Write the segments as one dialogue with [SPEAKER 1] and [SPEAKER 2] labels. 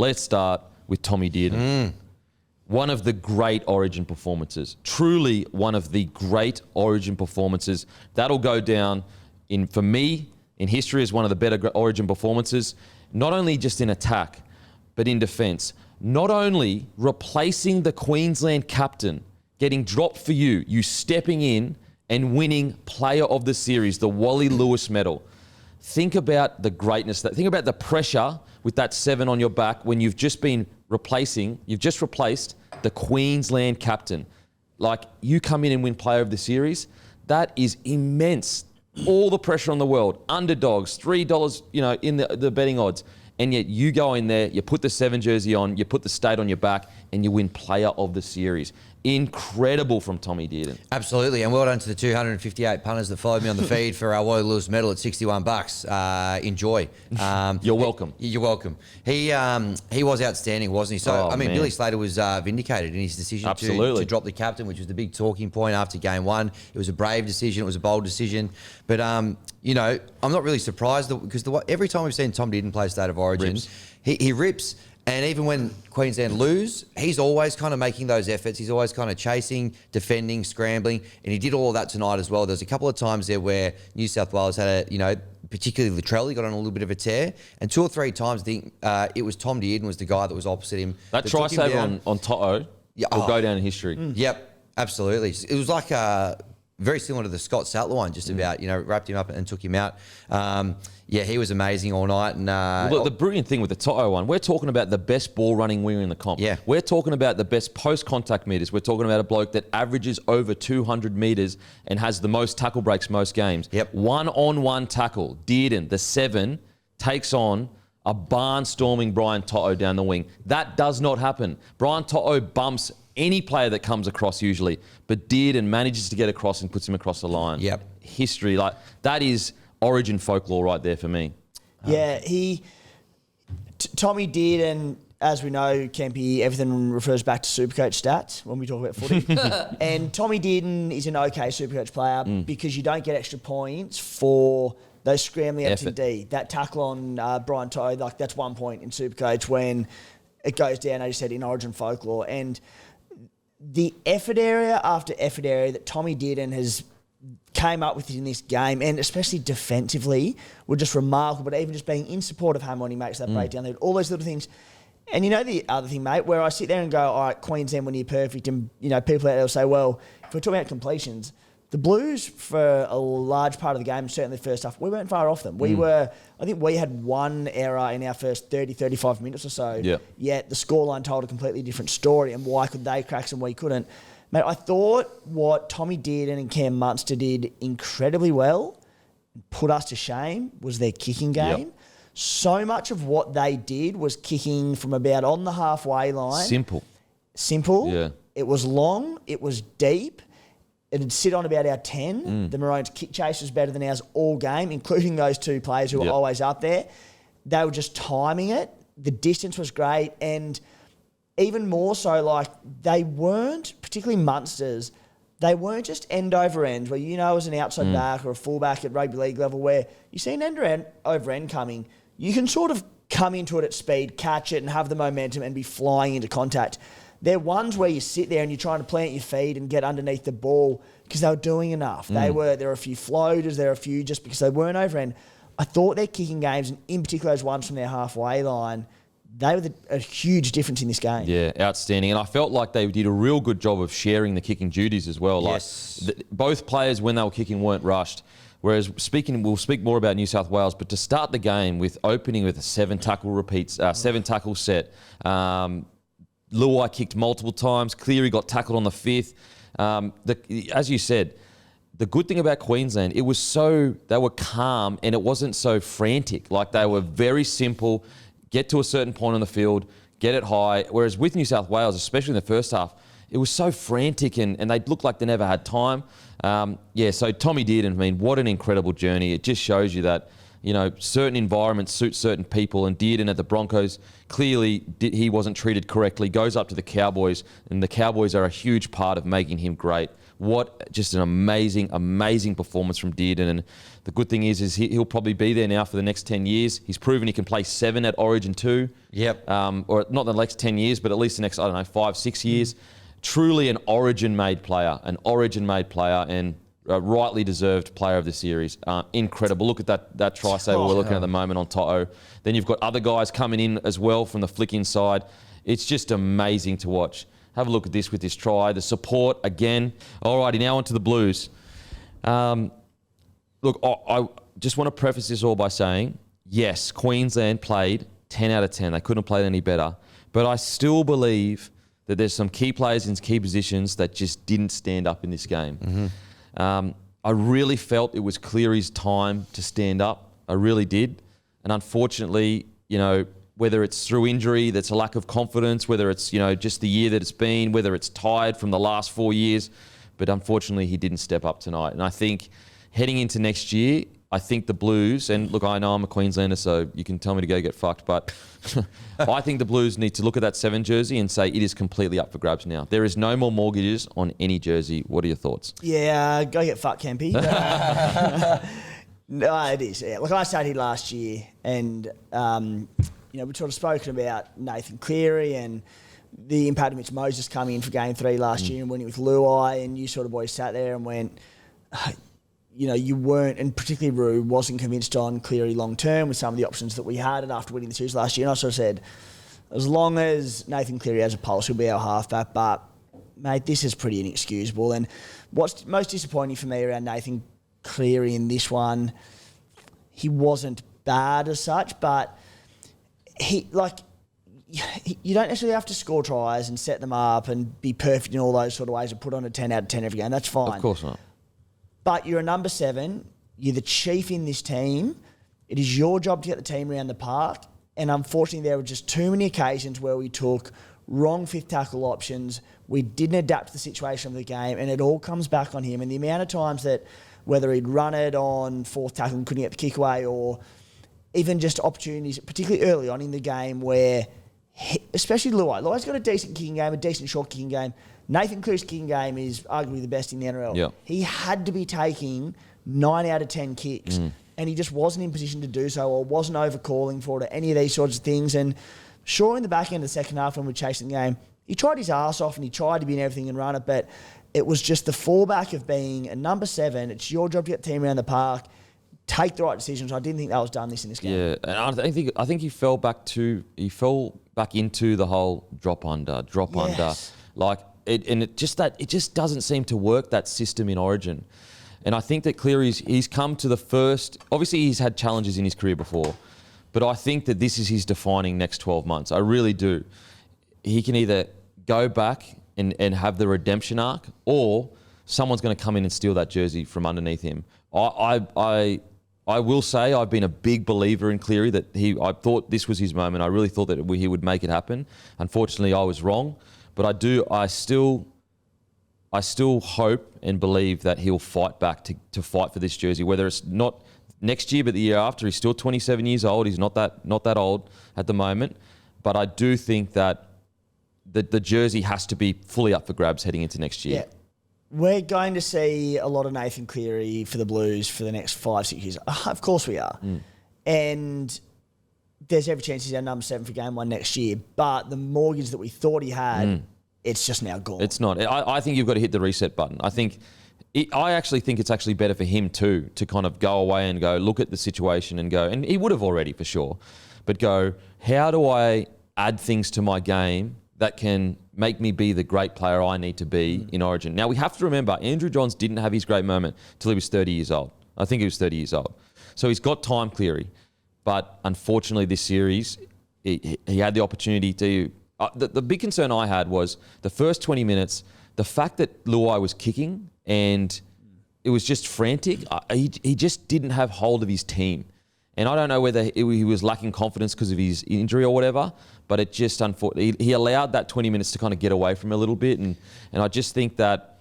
[SPEAKER 1] Let's start with Tommy Dearden. One of the great Origin performances. Truly one of the great Origin performances. That'll go down, for me, in history as one of the better Origin performances, not only just in attack, but in defence. Not only replacing the Queensland captain, getting dropped for you stepping in and winning Player of the Series, the Wally Lewis medal. Think about the greatness, think about the pressure with that 7 on your back when you've just replaced the Queensland captain. Like, you come in and win Player of the Series, that is immense. All the pressure on the world, underdogs, $3, in the betting odds. And yet you go in there, you put the 7 jersey on, you put the state on your back, and you win Player of the Series. Incredible from Tommy Dearden.
[SPEAKER 2] Absolutely, and well done to the 258 punters that followed me on the feed for our Wally Lewis medal at $61. Enjoy.
[SPEAKER 1] You're welcome.
[SPEAKER 2] You're welcome. He was outstanding, wasn't he? So, man. Billy Slater was vindicated in his decision to drop the captain, which was the big talking point after game 1. It was a brave decision. It was a bold decision. But, I'm not really surprised because every time we've seen Tom Dearden play State of Origin, he rips. And even when Queensland lose, he's always kind of making those efforts. He's always kind of chasing, defending, scrambling. And he did all of that tonight as well. There's a couple of times there where New South Wales had particularly Latrell, got on a little bit of a tear. And 2 or 3 times, I think it was Tom Dearden was the guy that was opposite him.
[SPEAKER 1] That try save on Toto will go down in history.
[SPEAKER 2] Yep, absolutely. It was like very similar to the Scott Sattler one, just about, wrapped him up and took him out. He was amazing all night. And
[SPEAKER 1] look, the brilliant thing with the Toto one, we're talking about the best ball running winger in the comp.
[SPEAKER 2] Yeah.
[SPEAKER 1] We're talking about the best post-contact meters. We're talking about a bloke that averages over 200 meters and has the most tackle breaks most games.
[SPEAKER 2] Yep.
[SPEAKER 1] One-on-one tackle. Dearden, the 7, takes on a barnstorming Brian Toto down the wing. That does not happen. Brian Toto bumps any player that comes across usually, but Dearden manages to get across and puts him across the line.
[SPEAKER 2] Yep.
[SPEAKER 1] History, that is Origin folklore right there for me.
[SPEAKER 3] Yeah, Tommy Dearden, as we know, Kempy, everything refers back to Supercoach stats when we talk about footy. And Tommy Dearden is an okay Supercoach player because you don't get extra points for those scrambling efforts in D. That tackle on Brian Toto, that's 1 point in Supercoach when it goes down, as you said, in Origin folklore. And the effort area after effort area that Tommy Dearden has came up with in this game, and especially defensively, were just remarkable. But even just being in support of Hammer when he makes that breakdown, there, all those little things. And the other thing, mate, where I sit there and go, all right, Queensland when you're perfect, and people out there will say, well, if we're talking about completions, the Blues for a large part of the game, certainly the first half, we weren't far off them. I think we had 1 error in our first 30, 35 minutes or so.
[SPEAKER 1] Yeah.
[SPEAKER 3] Yet the scoreline told a completely different story, and why could they crack and we couldn't? Mate, I thought what Tommy Dearden and Cam Munster did incredibly well, put us to shame, was their kicking game.
[SPEAKER 1] Yep.
[SPEAKER 3] So much of what they did was kicking from about on the halfway line. Simple.
[SPEAKER 1] Yeah.
[SPEAKER 3] It was long. It was deep. It'd sit on about our 10. The Maroons' kick chase was better than ours all game, including those 2 players who were always up there. They were just timing it. The distance was great. And even more so, they weren't, particularly Munsters, they weren't just end over end, where as an outside back or a fullback at rugby league level, where you see an end over end coming, you can sort of come into it at speed, catch it, and have the momentum and be flying into contact. They're ones where you sit there and you're trying to plant your feet and get underneath the ball because they were doing enough. There were a few floaters, there were a few just because they weren't over end. I thought their kicking games, and in particular those ones from their halfway line, they were a huge difference in this game.
[SPEAKER 1] Yeah, outstanding. And I felt like they did a real good job of sharing the kicking duties as well.
[SPEAKER 2] Yes.
[SPEAKER 1] Both players, when they were kicking, weren't rushed. Whereas we'll speak more about New South Wales, but to start the game with opening with a 7 tackle set, Luai kicked multiple times. Cleary got tackled on the 5th. As you said, the good thing about Queensland, they were calm and it wasn't so frantic. They were very simple, get to a certain point on the field, get it high. Whereas with New South Wales, especially in the first half, it was so frantic and they looked like they never had time. So Tommy Dearden, what an incredible journey. It just shows you that, certain environments suit certain people, and Dearden at the Broncos, clearly he wasn't treated correctly, goes up to the Cowboys, and the Cowboys are a huge part of making him great. What just an amazing, amazing performance from Dearden. And the good thing is he'll probably be there now for the next 10 years. He's proven he can play 7 at Origin 2.
[SPEAKER 2] Yep.
[SPEAKER 1] Or not the next 10 years, but at least the next, 5, 6 years. Truly an Origin-made player, and a rightly deserved player of the series. Incredible. Look at that try saver we're looking at the moment on Toto. Then you've got other guys coming in as well from the flick inside. It's just amazing to watch. Have a look at this with this try. The support again. Alrighty, now on to the Blues. Look, I just want to preface this all by saying, yes, Queensland played 10 out of 10. They couldn't have played any better. But I still believe that there's some key players in key positions that just didn't stand up in this game. Mm-hmm. I really felt it was Cleary's time to stand up. I really did. And unfortunately, whether it's through injury, that's a lack of confidence, whether it's, just the year that it's been, whether it's tired from the last 4 years, but unfortunately he didn't step up tonight. And I think heading into next year, I think the Blues, and look, I know I'm a Queenslander, so you can tell me to go get fucked, but I think the Blues need to look at that 7 jersey and say it is completely up for grabs now. There is no more mortgages on any jersey. What are your thoughts?
[SPEAKER 3] Yeah, go get fucked, Kempy. No, it is. Yeah. Look, I started last year, and we've sort of spoken about Nathan Cleary and the impact of Mitch Moses coming in for Game 3 last year and winning with Luai, and you sort of boys sat there and went, you weren't, and particularly Roo wasn't convinced on Cleary long term with some of the options that we had after winning the series last year. And I sort of said, as long as Nathan Cleary has a pulse, he'll be our halfback. But, mate, this is pretty inexcusable. And what's most disappointing for me around Nathan Cleary in this one, he wasn't bad as such, but you don't necessarily have to score tries and set them up and be perfect in all those sort of ways and put on a 10 out of 10 every game. That's fine.
[SPEAKER 1] Of course not.
[SPEAKER 3] But you're a number 7. You're the chief in this team. It is your job to get the team around the park. And unfortunately, there were just too many occasions where we took wrong fifth tackle options. We didn't adapt to the situation of the game, and it all comes back on him. And the amount of times that, whether he'd run it on fourth tackle and couldn't get the kick away, or even just opportunities, particularly early on in the game where, especially Luai's got a decent kicking game, a decent short kicking game. Nathan Cleary's kicking game is arguably the best in the NRL.
[SPEAKER 1] Yep.
[SPEAKER 3] He had to be taking 9 out of 10 kicks, and he just wasn't in position to do so, or wasn't over-calling for it, or any of these sorts of things. And sure, in the back end of the second half when we were chasing the game, he tried his arse off and he tried to be in everything and run it, but it was just the fallback of being a number 7. It's your job to get the team around the park, take the right decisions. I didn't think that was done this in this game.
[SPEAKER 1] Yeah, and I think he fell back into the whole drop under. It just doesn't seem to work, that system in Origin. And I think that he's come to the first, obviously he's had challenges in his career before, but I think that this is his defining next 12 months. I really do. He can either go back and have the redemption arc, or someone's going to come in and steal that jersey from underneath him. I will say I've been a big believer in Cleary, that I thought this was his moment. I really thought that he would make it happen. Unfortunately, I was wrong. But I still hope and believe that he'll fight back to fight for this jersey, whether it's not next year but the year after. He's still 27 years old. He's not that old at the moment. But I do think that the jersey has to be fully up for grabs heading into next year.
[SPEAKER 3] Yeah. We're going to see a lot of Nathan Cleary for the Blues for the next 5-6 years. Of course we are. And there's every chance he's our number 7 for Game 1 next year. But the mortgage that we thought he had, it's just now gone.
[SPEAKER 1] It's not. I think you've got to hit the reset button. I actually think it's actually better for him too, to kind of go away and go look at the situation and go, and he would have already for sure, but go, how do I add things to my game that can make me be the great player I need to be in Origin? Now, we have to remember, Andrew Johns didn't have his great moment till he was 30 years old. I think he was 30 years old. So he's got time, Cleary. But unfortunately, this series, he had the opportunity to... The big concern I had was the first 20 minutes, the fact that Luai was kicking and it was just frantic. He just didn't have hold of his team. And I don't know whether he was lacking confidence because of his injury or whatever, but it just, unfortunately, he allowed that 20 minutes to kind of get away from him a little bit. And I just think that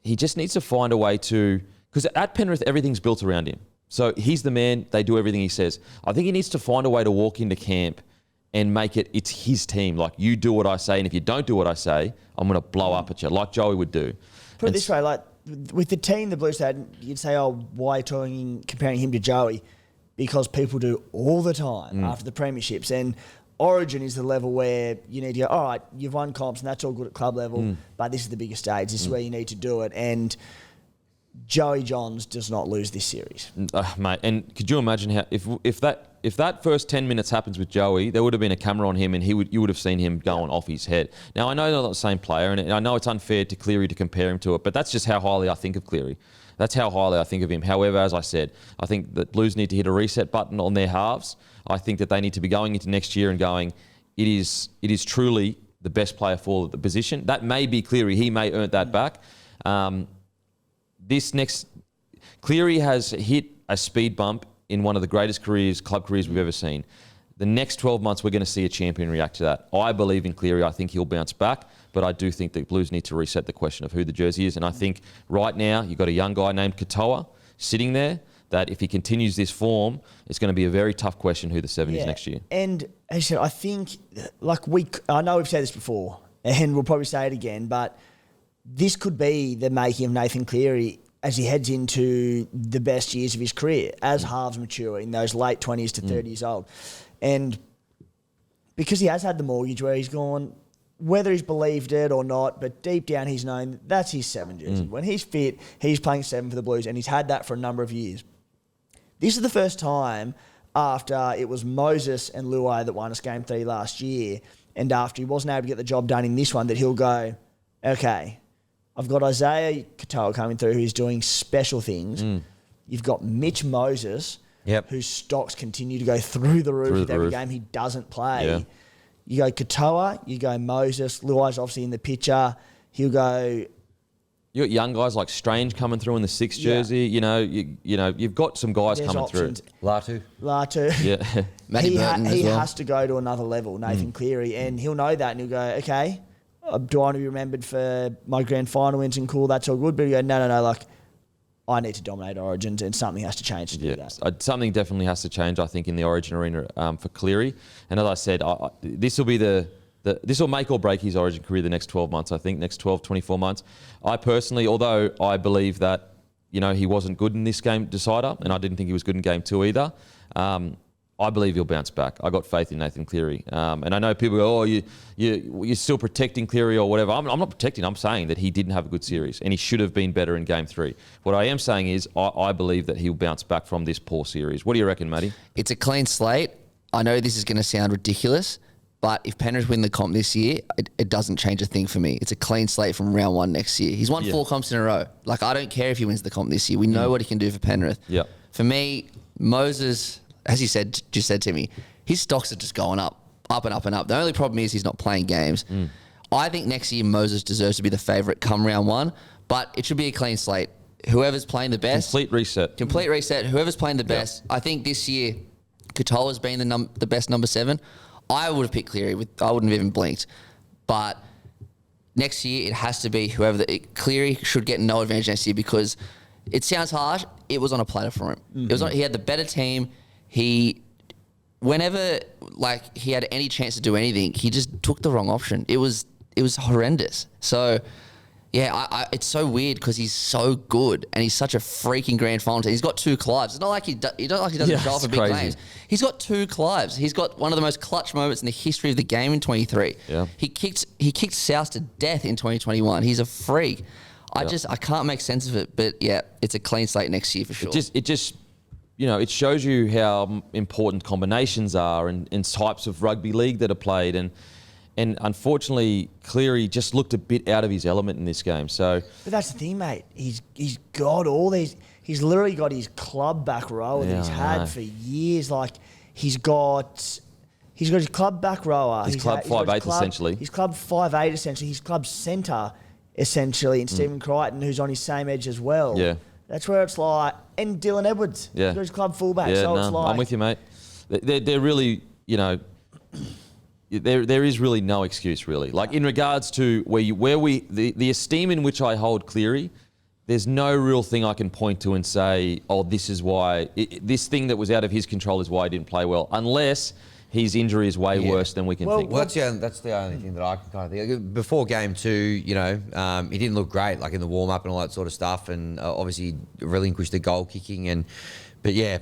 [SPEAKER 1] he just needs to find a way to... Because at Penrith, everything's built around him. So he's the man. They do everything he says. I think he needs to find a way to walk into camp and make it's his team. Like, you do what I say, and if you don't do what I say, I'm going to blow up at you, like Joey would do.
[SPEAKER 3] Put it this way, like, with the team the Blues had, you'd say, oh, why are you comparing him to Joey? Because people do all the time after the premierships. And Origin is the level where you need to go, all right, you've won comps and that's all good at club level, but this is the bigger stage. This is where you need to do it. And Joey Johns does not lose this series.
[SPEAKER 1] Mate, and could you imagine how if that first 10 minutes happens with Joey, there would have been a camera on him and you would have seen him going off his head. Now, I know they're not the same player, and I know it's unfair to Cleary to compare him to it, but that's just how highly I think of Cleary. That's how highly I think of him. However, as I said, I think that Blues need to hit a reset button on their halves. I think that they need to be going into next year and going, it is truly the best player for the position. That may be Cleary. He may earn that back. Cleary has hit a speed bump in one of the greatest club careers we've ever seen. The next 12 months, we're going to see a champion react to that. I believe in Cleary. I think he'll bounce back, but I do think the Blues need to reset the question of who the jersey is. And I think right now, you've got a young guy named Katoa sitting there that if he continues this form, it's going to be a very tough question who the 7 is next year.
[SPEAKER 3] And as I said, I think, I know we've said this before, and we'll probably say it again, but this could be the making of Nathan Cleary as he heads into the best years of his career, as halves mature in those late 20s to 30 years old. And because he has had the mortgage where he's gone, whether he's believed it or not, but deep down he's known that's his 7 jersey. When he's fit, he's playing 7 for the Blues, and he's had that for a number of years. This is the first time after it was Moses and Luai that won us Game 3 last year, and after he wasn't able to get the job done in this one, that he'll go, okay, I've got Isaiah Katoa coming through who's doing special things. You've got Mitch Moses, whose stocks continue to go through the roof with every game he doesn't play. Yeah. You go Katoa, you go Moses. Luai's obviously in the picture. He'll go.
[SPEAKER 1] You got young guys like Strange coming through in the 6 jersey. You know, you've got some guys coming
[SPEAKER 3] options.
[SPEAKER 1] through.
[SPEAKER 2] Latu.
[SPEAKER 1] Yeah.
[SPEAKER 3] He has to go to another level, Nathan Cleary, and he'll know that, and he'll go, okay, do I want to be remembered for my grand final wins and cool, that's all good, but he'll go, no, like, I need to dominate Origins, and something has to change to do that.
[SPEAKER 1] Something definitely has to change, I think, in the Origin arena for Cleary. And as I said, this will be this will make or break his Origin career the next 12 months, I think, next 12, 24 months. I personally, although I believe that, he wasn't good in this game decider, and I didn't think he was good in Game 2 either, I believe he'll bounce back. I got faith in Nathan Cleary. And I know people go, oh, you're still protecting Cleary or whatever. I'm not protecting. I'm saying that he didn't have a good series and he should have been better in Game 3. What I am saying is I believe that he'll bounce back from this poor series. What do you reckon, Matty?
[SPEAKER 4] It's a clean slate. I know this is going to sound ridiculous, but if Penrith win the comp this year, it doesn't change a thing for me. It's a clean slate from round 1 next year. He's won 4 comps in a row. Like, I don't care if he wins the comp this year. We know what he can do for Penrith.
[SPEAKER 1] Yeah.
[SPEAKER 4] For me, Moses, as you just said to me, his stocks are just going up and up and up. The only problem is he's not playing games. I think next year Moses deserves to be the favourite come round 1, but it should be a clean slate. Whoever's playing the best.
[SPEAKER 1] Complete reset.
[SPEAKER 4] Whoever's playing the best. I think this year Katoa's been the best number 7. I would have picked Cleary. I wouldn't have even blinked. But next year it has to be Cleary should get no advantage next year because it sounds harsh. It was on a platter for him. He had the better team. Whenever he had any chance to do anything, he just took the wrong option. It was horrendous. So, yeah, it's so weird because he's so good and he's such a freaking grand final team. He's got 2 Clives. It's not like he doesn't show up for big games. He's got 2 Clives. He's got one of the most clutch moments in the history of the game in 23. Yeah. He kicked South to death in 2021. He's a freak. I can't make sense of it. But yeah, it's a clean slate next year for sure.
[SPEAKER 1] It shows you how important combinations are and types of rugby league that are played. And unfortunately, Cleary just looked a bit out of his element in this game. So,
[SPEAKER 3] but that's the thing, mate. He's got all these. He's literally got his club back rower that he's had for years. Like he's got his club back rower.
[SPEAKER 1] His club 5'8" essentially.
[SPEAKER 3] His club 5'8" essentially. His club centre essentially, and Stephen Crichton, who's on his same edge as well.
[SPEAKER 1] Yeah.
[SPEAKER 3] That's where it's like, and Dylan Edwards, he's got his club fullback.
[SPEAKER 1] Yeah,
[SPEAKER 3] so it's like,
[SPEAKER 1] I'm with you, mate. They're really, there is really no excuse, really. Like in regards to the esteem in which I hold Cleary, there's no real thing I can point to and say, oh, this is why this thing that was out of his control is why he didn't play well, unless his injury is way worse than we can think.
[SPEAKER 2] Well, that's the only thing that I can kind of think. Before game 2, you know, he didn't look great, like in the warm-up and all that sort of stuff, and obviously relinquished the goal kicking. But yeah,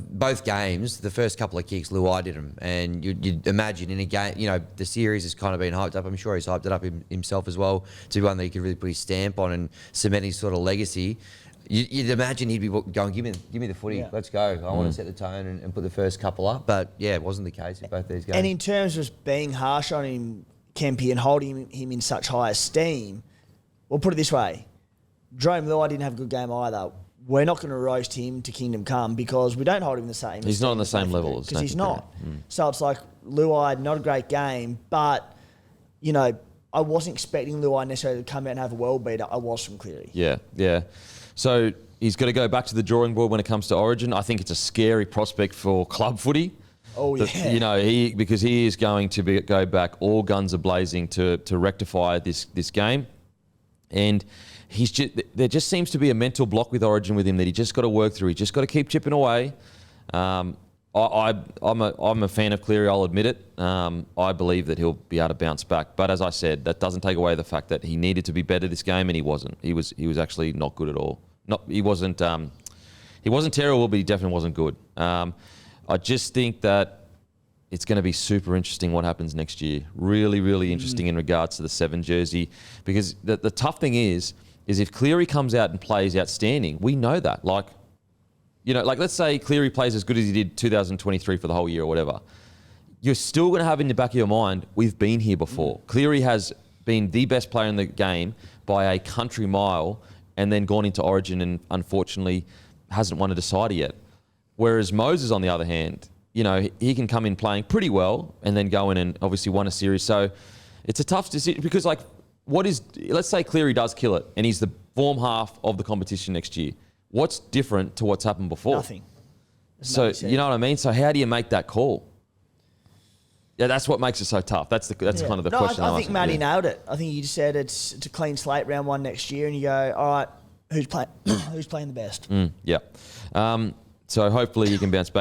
[SPEAKER 2] both games, the first couple of kicks, Luai did them. And you'd imagine in a game, you know, the series has kind of been hyped up. I'm sure he's hyped it up himself as well, to be one that he could really put his stamp on and cement his sort of legacy. You'd imagine he'd be going, give me the footy, let's go. I want to set the tone and put the first couple up. But yeah, it wasn't the case in both these games.
[SPEAKER 3] And in terms of being harsh on him, Kempy, and holding him in such high esteem, we'll put it this way. Jerome Luai didn't have a good game either. We're not going to roast him to Kingdom Come because we don't hold him the same.
[SPEAKER 1] He's not on the same level as
[SPEAKER 3] because he's
[SPEAKER 1] Nathan
[SPEAKER 3] not. So it's like Luai, not a great game, but you know, I wasn't expecting Luai necessarily to come out and have a world beater. I was from Cleary.
[SPEAKER 1] Yeah. So he's got to go back to the drawing board when it comes to Origin. I think it's a scary prospect for club footy.
[SPEAKER 3] Oh yeah.
[SPEAKER 1] You know, because he is going to go back all guns a blazing to rectify this game, and. There just seems to be a mental block with Origin with him that he just got to work through. He just got to keep chipping away. I'm a fan of Cleary, I'll admit it. I believe that he'll be able to bounce back. But as I said, that doesn't take away the fact that he needed to be better this game, and he wasn't. He was actually not good at all. He wasn't terrible, but he definitely wasn't good. I just think that it's going to be super interesting what happens next year. Really, really interesting in regards to the 7 jersey, because the tough thing is if Cleary comes out and plays outstanding, we know that. Like, you know, like let's say Cleary plays as good as he did 2023 for the whole year or whatever. You're still going to have in the back of your mind, we've been here before. Cleary has been the best player in the game by a country mile and then gone into Origin and unfortunately hasn't won a decider yet. Whereas Moses, on the other hand, you know, he can come in playing pretty well and then go in and obviously won a series. So it's a tough decision because, like, let's say Cleary does kill it and he's the form half of the competition next year. What's different to what's happened before?
[SPEAKER 3] Nothing.
[SPEAKER 1] So, you know what I mean? So how do you make that call? Yeah, that's what makes it so tough. That's kind of the question.
[SPEAKER 3] I think Matty nailed it. I think you just said it's a clean slate round 1 next year and you go, all right, who's playing the best?
[SPEAKER 1] Yeah. So hopefully you can bounce back.